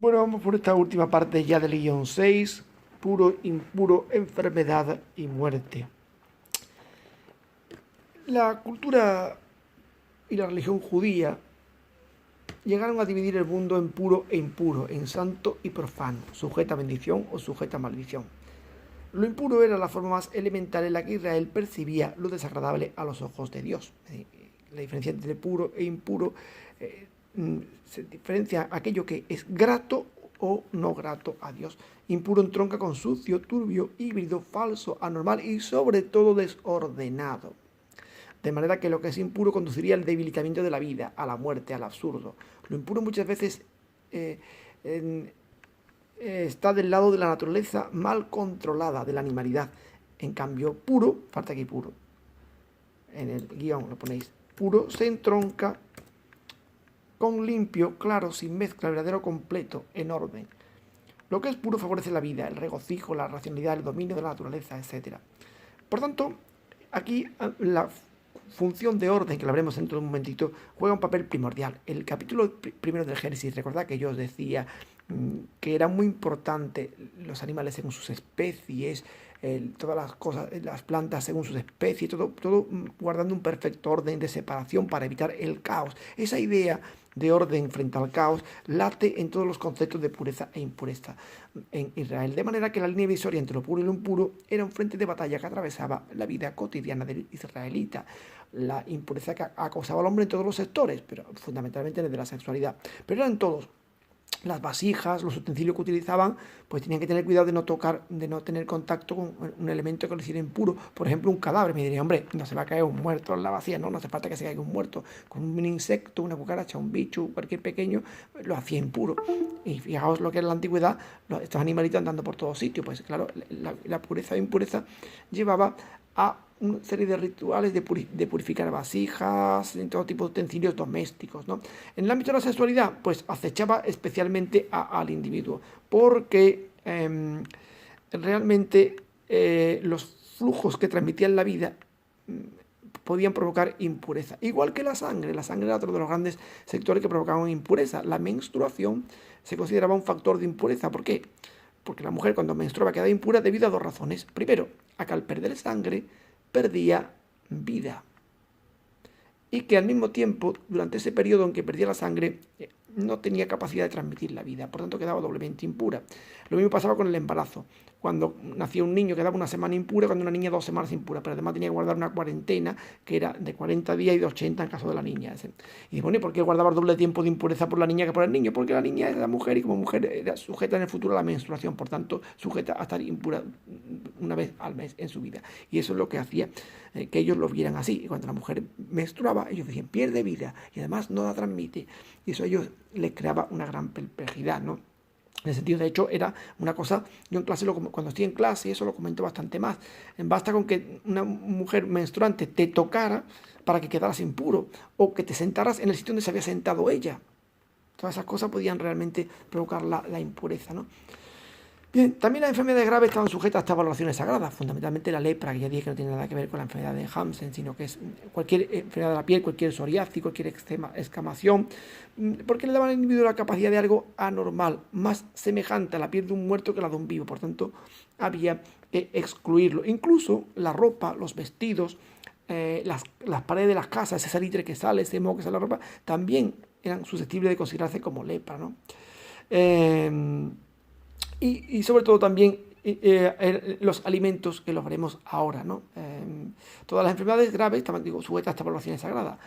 Bueno, vamos por esta última parte ya del guión 6, puro, impuro, enfermedad y muerte. La cultura y la religión judía llegaron a dividir el mundo en puro e impuro, en santo y profano, sujeta a bendición o sujeta a maldición. Lo impuro era la forma más elemental en la que Israel percibía lo desagradable a los ojos de Dios. La diferencia entre puro e impuro se diferencia aquello que es grato o no grato a Dios. Impuro entronca con sucio, turbio, híbrido, falso, anormal y sobre todo desordenado. De manera que lo que es impuro conduciría al debilitamiento de la vida, a la muerte, al absurdo. Lo impuro muchas veces está del lado de la naturaleza mal controlada, de la animalidad. En cambio, puro, falta aquí puro. En el guión lo ponéis. Puro se entronca con limpio, claro, sin mezcla, verdadero, completo, en orden. Lo que es puro favorece la vida, el regocijo, la racionalidad, el dominio de la naturaleza, etc. Por tanto, aquí la función de orden, que la veremos dentro de un momentito, juega un papel primordial. El capítulo primero del Génesis, recordad que yo os decía que era muy importante los animales según sus especies, todas las cosas, las plantas según sus especies, todo guardando un perfecto orden de separación para evitar el caos. Esa idea de orden frente al caos late en todos los conceptos de pureza e impureza en Israel, de manera que la línea divisoria entre lo puro y lo impuro era un frente de batalla que atravesaba la vida cotidiana del israelita. La impureza que acosaba al hombre en todos los sectores, pero fundamentalmente en el de la sexualidad, pero eran todos. Las vasijas, los utensilios que utilizaban, pues tenían que tener cuidado de no tocar, de no tener contacto con un elemento que lo hiciera impuro. Por ejemplo, un cadáver. Me diría, hombre, no se va a caer un muerto en la vasija, no hace falta que se caiga un muerto. Con un insecto, una cucaracha, un bicho, cualquier pequeño, lo hacía impuro. Y fijaos lo que era la antigüedad, estos animalitos andando por todos sitios. Pues claro, la pureza e impureza llevaba a una serie de rituales de purificar vasijas, en todo tipo de utensilios domésticos, ¿no? En el ámbito de la sexualidad, pues acechaba especialmente al individuo, porque realmente los flujos que transmitían la vida podían provocar impureza. Igual que la sangre era otro de los grandes sectores que provocaban impureza. La menstruación se consideraba un factor de impureza. ¿Por qué? Porque la mujer cuando menstruaba quedaba impura debido a dos razones. Primero, a que al perder sangre perdía vida. Y que al mismo tiempo, durante ese periodo en que perdía la sangre, no tenía capacidad de transmitir la vida, por tanto quedaba doblemente impura. Lo mismo pasaba con el embarazo. Cuando nacía un niño quedaba una semana impura, cuando una niña 2 semanas impura, pero además tenía que guardar una cuarentena que era de 40 días y de 80 en caso de la niña. Y bueno, ¿y por qué guardaba el doble tiempo de impureza por la niña que por el niño? Porque la niña era mujer y como mujer era sujeta en el futuro a la menstruación, por tanto sujeta a estar impura una vez al mes en su vida. Y eso es lo que hacía que ellos lo vieran así. Y cuando la mujer menstruaba, ellos decían, pierde vida y además no la transmite. Y eso a ellos les creaba una gran perplejidad, ¿no? En el sentido, de hecho, era una cosa, yo en clase, cuando estoy en clase, eso lo comento bastante más, basta con que una mujer menstruante te tocara para que quedaras impuro, o que te sentaras en el sitio donde se había sentado ella. Todas esas cosas podían realmente provocar la impureza, ¿no? Bien, también las enfermedades graves estaban sujetas a estas valoraciones sagradas, fundamentalmente la lepra, que ya dije que no tiene nada que ver con la enfermedad de Hansen, sino que es cualquier enfermedad de la piel, cualquier psoriasis, cualquier escamación, porque le daban al individuo la capacidad de algo anormal, más semejante a la piel de un muerto que la de un vivo, por tanto había que excluirlo. Incluso la ropa, los vestidos, las paredes de las casas, ese salitre que sale, ese moho que sale la ropa, también eran susceptibles de considerarse como lepra, ¿no? Y sobre todo también los alimentos, que los veremos ahora, ¿no? Todas las enfermedades graves estaban, sujetas a estas valoraciones sagradas.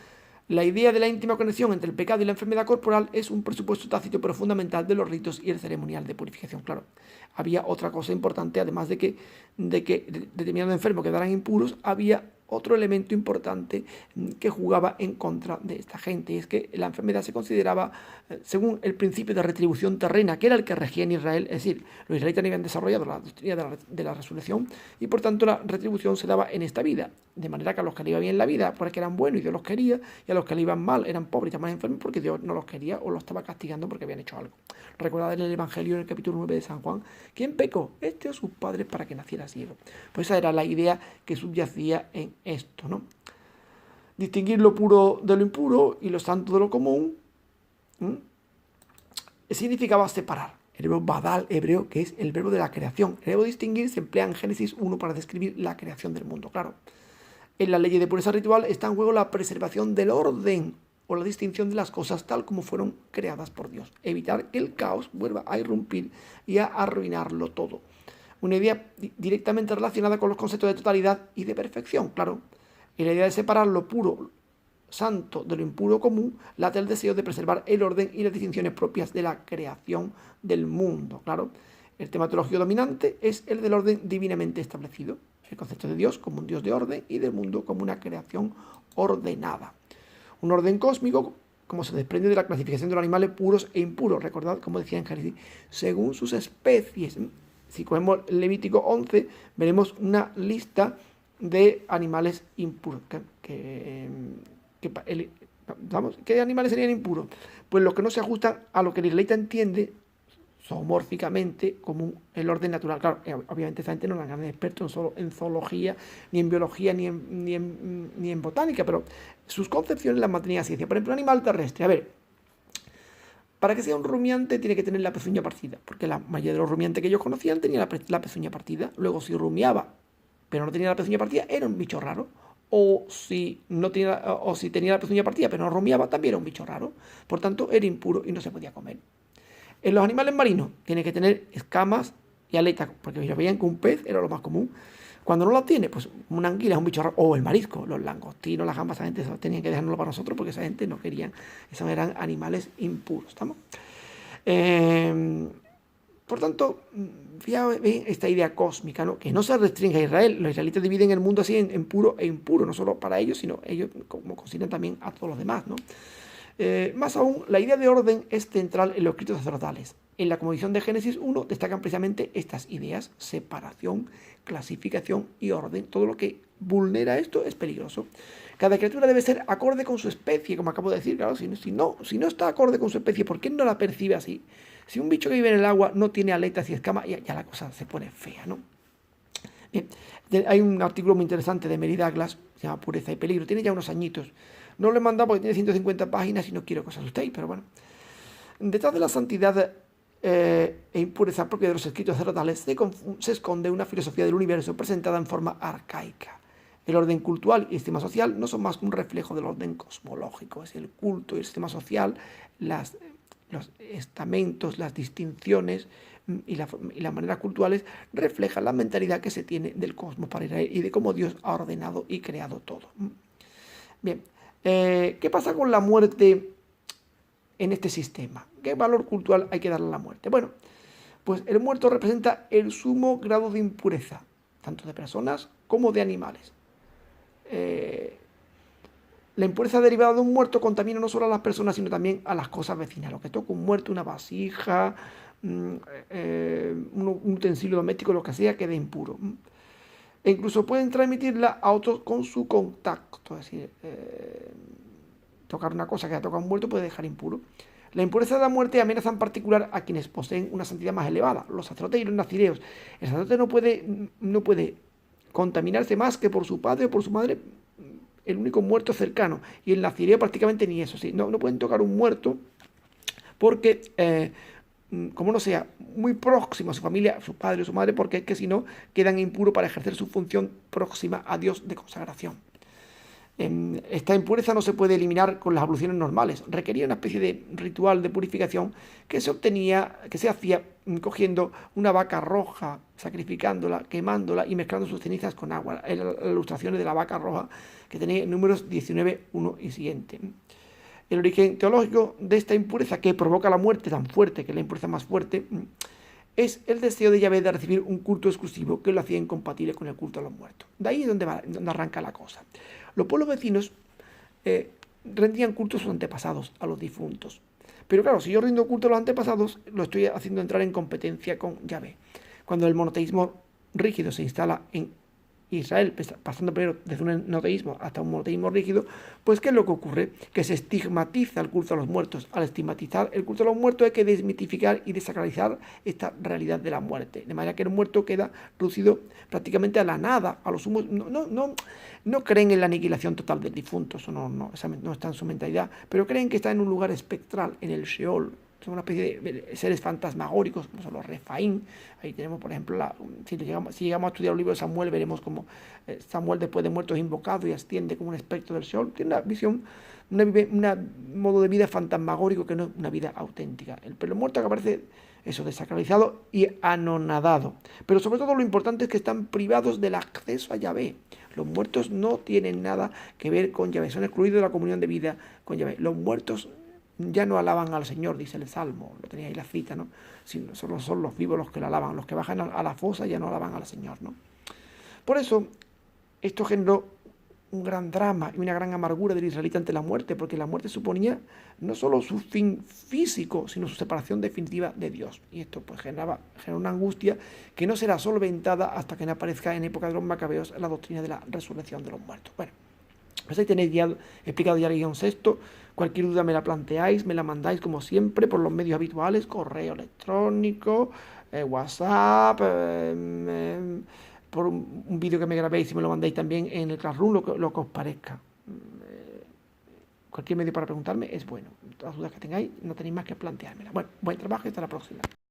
La idea de la íntima conexión entre el pecado y la enfermedad corporal es un presupuesto tácito pero fundamental de los ritos y el ceremonial de purificación. Claro, había otra cosa importante, además de que determinados enfermos quedaran impuros, había otro elemento importante que jugaba en contra de esta gente, y es que la enfermedad se consideraba según el principio de retribución terrena, que era el que regía en Israel, es decir, los israelitas no habían desarrollado la doctrina de la resurrección y por tanto la retribución se daba en esta vida, de manera que a los que le iba bien la vida porque eran buenos y Dios los quería, y a los que le iban mal eran pobres y estaban enfermos porque Dios no los quería o los estaba castigando porque habían hecho algo. Recordad en el Evangelio, en el capítulo 9 de San Juan, ¿quién pecó? Este o sus padres para que naciera ciego. Pues esa era la idea que subyacía en esto, ¿no? Distinguir lo puro de lo impuro y lo santo de lo común. significaba separar. El verbo badal hebreo, que es el verbo de la creación. El verbo distinguir se emplea en Génesis 1 para describir la creación del mundo, claro. En la ley de pureza ritual está en juego la preservación del orden o la distinción de las cosas tal como fueron creadas por Dios. Evitar que el caos vuelva a irrumpir y a arruinarlo todo. Una idea directamente relacionada con los conceptos de totalidad y de perfección, claro. En la idea de separar lo puro, santo, de lo impuro común, late el deseo de preservar el orden y las distinciones propias de la creación del mundo, claro. El tema teológico dominante es el del orden divinamente establecido. El concepto de Dios como un Dios de orden y del mundo como una creación ordenada. Un orden cósmico, como se desprende de la clasificación de los animales puros e impuros. Recordad, como decía en Génesis, según sus especies. Si cogemos Levítico 11, veremos una lista de animales impuros. ¿Qué animales serían impuros? Pues los que no se ajustan a lo que la Iglesia entiende zoomórficamente como el orden natural. Claro, obviamente esa gente no es gran experto en zoología, ni en biología, ni en botánica, pero sus concepciones las mantenía a ciencia. Por ejemplo, un animal terrestre. A ver, para que sea un rumiante tiene que tener la pezuña partida, porque la mayoría de los rumiantes que ellos conocían tenían la pezuña partida. Luego, si rumiaba, pero no tenía la pezuña partida, era un bicho raro. O si tenía la pezuña partida, pero no rumiaba, también era un bicho raro. Por tanto, era impuro y no se podía comer. En los animales marinos tiene que tener escamas y aletas, porque ellos veían que un pez era lo más común. Cuando no la tiene, pues una anguila es un bicho raro, o el marisco, los langostinos, las gambas, esa gente tenían que dejárnoslo para nosotros porque esa gente no querían, esos eran animales impuros, ¿estamos? Por tanto, fijaos en esta idea cósmica, ¿no? Que no se restringe a Israel. Los israelitas dividen el mundo así en puro e impuro, no solo para ellos, sino ellos como consideran también a todos los demás, ¿no? Más aún, la idea de orden es central en los escritos sacerdotales. En la composición de Génesis 1 destacan precisamente estas ideas: separación, clasificación y orden. Todo lo que vulnera esto es peligroso. Cada criatura debe ser acorde con su especie, como acabo de decir. Claro, si no está acorde con su especie, ¿por qué no la percibe así? Si un bicho que vive en el agua no tiene aletas y escamas, ya la cosa se pone fea, ¿no? Bien, hay un artículo muy interesante de Mary Douglas, se llama Pureza y Peligro, tiene ya unos añitos. No lo he mandado porque tiene 150 páginas y no quiero que os asustéis, pero bueno. Detrás de la santidad e impureza propia de los escritos sacerdotales se esconde una filosofía del universo presentada en forma arcaica. El orden cultural y el sistema social no son más que un reflejo del orden cosmológico. Es el culto y el sistema social, los estamentos, las distinciones y las maneras culturales reflejan la mentalidad que se tiene del cosmos para Israel y de cómo Dios ha ordenado y creado todo. Bien, ¿qué pasa con la muerte en este sistema? ¿Qué valor cultural hay que darle a la muerte? Bueno, pues el muerto representa el sumo grado de impureza, tanto de personas como de animales. La impureza derivada de un muerto contamina no solo a las personas, sino también a las cosas vecinas. Lo que toca un muerto, una vasija, un utensilio doméstico, lo que sea, queda impuro. E incluso pueden transmitirla a otros con su contacto. Es decir, tocar una cosa que ha tocado un muerto puede dejar impuro. La impureza de la muerte amenaza en particular a quienes poseen una santidad más elevada, los sacerdotes y los nazireos. El sacerdote no puede contaminarse más que por su padre o por su madre, el único muerto cercano. Y el nazireo prácticamente ni eso. ¿Sí? No pueden tocar un muerto porque, como no sea muy próximo a su familia, a su padre o su madre, porque es que si no quedan impuros para ejercer su función próxima a Dios de consagración. Esta impureza no se puede eliminar con las abluciones normales. Requería una especie de ritual de purificación que se hacía cogiendo una vaca roja, sacrificándola, quemándola y mezclando sus cenizas con agua. Eran las ilustraciones de la vaca roja que tenía números 19, 1 y siguiente. El origen teológico de esta impureza que provoca la muerte tan fuerte, que es la impureza más fuerte, es el deseo de Yahvé de recibir un culto exclusivo que lo hacía incompatible con el culto a los muertos. De ahí es donde arranca la cosa. Los pueblos vecinos rendían culto a sus antepasados, a los difuntos. Pero claro, si yo rindo culto a los antepasados, lo estoy haciendo entrar en competencia con Yahvé. Cuando el monoteísmo rígido se instala en Israel, pasando primero desde un enoteísmo hasta un monoteísmo rígido, pues ¿qué es lo que ocurre? Que se estigmatiza el culto a los muertos. Al estigmatizar el culto a los muertos hay que desmitificar y desacralizar esta realidad de la muerte. De manera que el muerto queda reducido prácticamente a la nada, a los humos. No creen en la aniquilación total del difunto, eso no está en su mentalidad, pero creen que está en un lugar espectral, en el Sheol, son una especie de seres fantasmagóricos, como son los Refaín. Ahí tenemos, por ejemplo, si llegamos a estudiar el libro de Samuel, veremos cómo Samuel, después de muerto, es invocado y asciende como un espectro del sol. Tiene una visión, un modo de vida fantasmagórico que no es una vida auténtica. El pelo muerto que aparece, eso, desacralizado y anonadado. Pero sobre todo lo importante es que están privados del acceso a Yahvé. Los muertos no tienen nada que ver con Yahvé, son excluidos de la comunión de vida con Yahvé. Los muertos ya no alaban al Señor, dice el Salmo, lo tenía ahí la cita, ¿no? Sino solo son los vivos los que lo alaban, los que bajan a la fosa ya no alaban al Señor, ¿no? Por eso, esto generó un gran drama y una gran amargura del israelita ante la muerte, porque la muerte suponía no solo su fin físico, sino su separación definitiva de Dios. Y esto pues genera una angustia que no será solventada hasta que no aparezca en época de los macabeos la doctrina de la resurrección de los muertos. Bueno, pues ahí tenéis ya explicado ya el guión sexto. Cualquier duda me la planteáis, me la mandáis como siempre por los medios habituales, correo electrónico, WhatsApp, por un vídeo que me grabéis y me lo mandáis también en el Classroom, lo que os parezca. Cualquier medio para preguntarme es bueno. Todas las dudas que tengáis, no tenéis más que planteármela. Bueno, buen trabajo y hasta la próxima.